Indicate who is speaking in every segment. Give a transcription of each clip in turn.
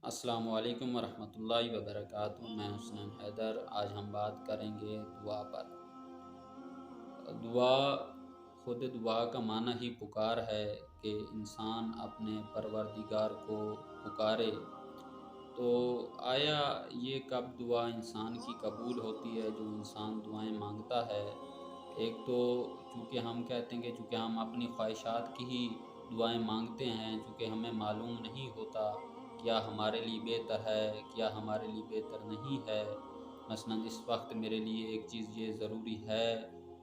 Speaker 1: السلام علیکم ورحمۃ اللہ وبرکاتہ۔ میں حسین حیدر۔ آج ہم بات کریں گے دعا پر۔ دعا دعا کا معنی ہی پکار ہے کہ انسان اپنے پروردگار کو پکارے۔ تو آیا یہ کب دعا انسان کی قبول ہوتی ہے جو انسان دعائیں مانگتا ہے؟ ایک تو چونکہ ہم کہتے ہیں کہ چونکہ ہم اپنی خواہشات کی ہی دعائیں مانگتے ہیں، چونکہ ہمیں معلوم نہیں ہوتا کیا ہمارے لیے بہتر ہے، کیا ہمارے لیے بہتر نہیں ہے۔ مثلا اس وقت میرے لیے ایک چیز یہ ضروری ہے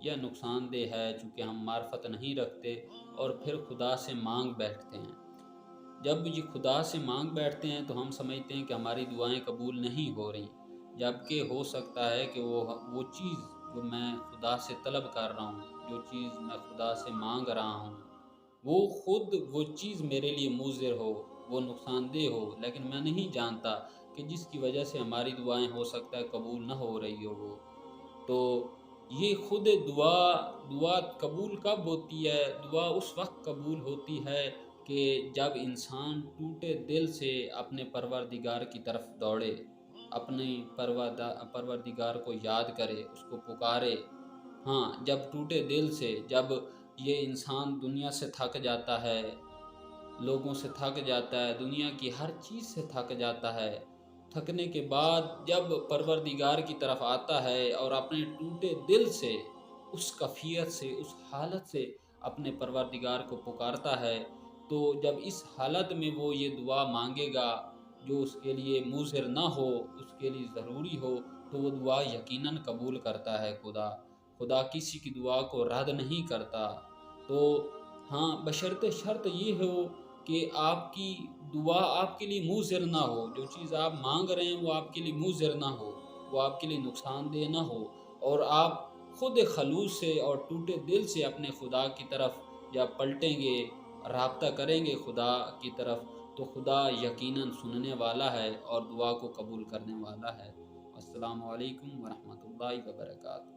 Speaker 1: یا نقصان دہ ہے، چونکہ ہم معرفت نہیں رکھتے اور پھر خدا سے مانگ بیٹھتے ہیں۔ جب یہ خدا سے مانگ بیٹھتے ہیں تو ہم سمجھتے ہیں کہ ہماری دعائیں قبول نہیں ہو رہی، جبکہ ہو سکتا ہے کہ وہ چیز جو میں خدا سے طلب کر رہا ہوں، جو چیز میں خدا سے مانگ رہا ہوں، وہ چیز میرے لیے مضر ہو، وہ نقصان دہ ہو، لیکن میں نہیں جانتا کہ جس کی وجہ سے ہماری دعائیں ہو سکتا ہے قبول نہ ہو رہی ہو وہ۔ تو یہ دعا قبول کب ہوتی ہے؟ دعا اس وقت قبول ہوتی ہے کہ جب انسان ٹوٹے دل سے اپنے پروردگار کی طرف دوڑے، اپنے پروردگار کو یاد کرے، اس کو پکارے۔ ہاں، جب ٹوٹے دل سے، جب یہ انسان دنیا سے تھک جاتا ہے، لوگوں سے تھک جاتا ہے، دنیا کی ہر چیز سے تھک جاتا ہے، تھکنے کے بعد جب پروردگار کی طرف آتا ہے اور اپنے ٹوٹے دل سے، اس کیفیت سے، اس حالت سے اپنے پروردگار کو پکارتا ہے، تو جب اس حالت میں وہ یہ دعا مانگے گا جو اس کے لیے مضر نہ ہو، اس کے لیے ضروری ہو، تو وہ دعا یقیناً قبول کرتا ہے خدا کسی کی دعا کو رد نہیں کرتا۔ تو ہاں، بشرط شرط یہ ہو کہ آپ کی دعا آپ کے لیے مضر نہ ہو، جو چیز آپ مانگ رہے ہیں وہ آپ کے لیے مضر نہ ہو، وہ آپ کے لیے نقصان دہ نہ ہو، اور آپ خود خلوص سے اور ٹوٹے دل سے اپنے خدا کی طرف جب پلٹیں گے، رابطہ کریں گے خدا کی طرف، تو خدا یقیناً سننے والا ہے اور دعا کو قبول کرنے والا ہے۔ السلام علیکم ورحمۃ اللہ وبرکاتہ۔